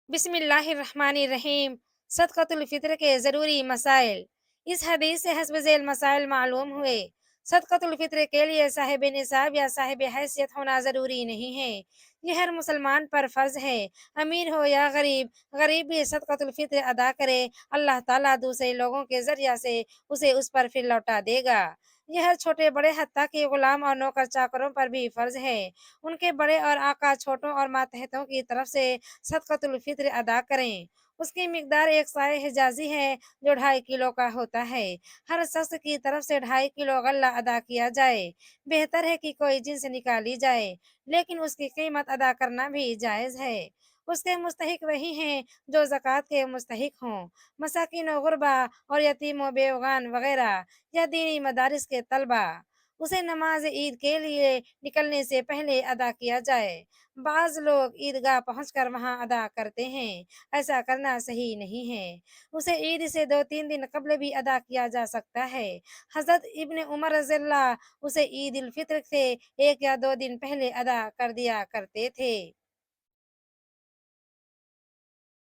बिस्मिल्लाहिर्रहमानिर्रहीम। सदक़तुल फ़ित्र के ज़रूरी मसाइल। इस हदीस से हस्ब ज़ैल मसाइल मालूम हुए। सदक़तुल फ़ित्र के लिए साहिब निसाब या साहिब हैसियत होना ज़रूरी नहीं है। ये हर मुसलमान पर फ़र्ज़ है। अमीर हो या गरीब, गरीब भी सदक़तुल फ़ित्र अदा करे, अल्लाह ताला दूसरे लोगों के ज़रिया से उसे उस पर फिर लौटा देगा। यह हर छोटे बड़े हत्ता के गुलाम और नौकर चाकरों पर भी फ़र्ज़ है। उनके बड़े और आका छोटों और मातहतों की तरफ से सदक़तुल फ़ित्र अदा करें। उसकी मिक़दार एक साए हिजाज़ी है जो 2.5 किलो का होता है। हर शख्स की तरफ से 2.5 किलो गल्ला अदा किया जाए। बेहतर है कि कोई जिन्स निकाली जाए, लेकिन उसकी कीमत अदा करना भी जायज़ है। उसके मुस्तहिक वही हैं जो ज़कात के मुस्तहिक हों, मसाकीन व गुरबा और यतीम व बेगान वगैरह, या दीनी मदारिस के तलबा। उसे नमाज ईद के लिए निकलने से पहले अदा किया जाए। बाज़ लोग ईदगाह पहुंचकर वहां अदा करते हैं, ऐसा करना सही नहीं है। उसे ईद से 2-3 दिन कबल भी अदा किया जा सकता है। हज़रत इब्न उमर रज़ियल्लाहु उसे ईद उल फित्र से 1 या 2 दिन पहले अदा कर दिया करते थे।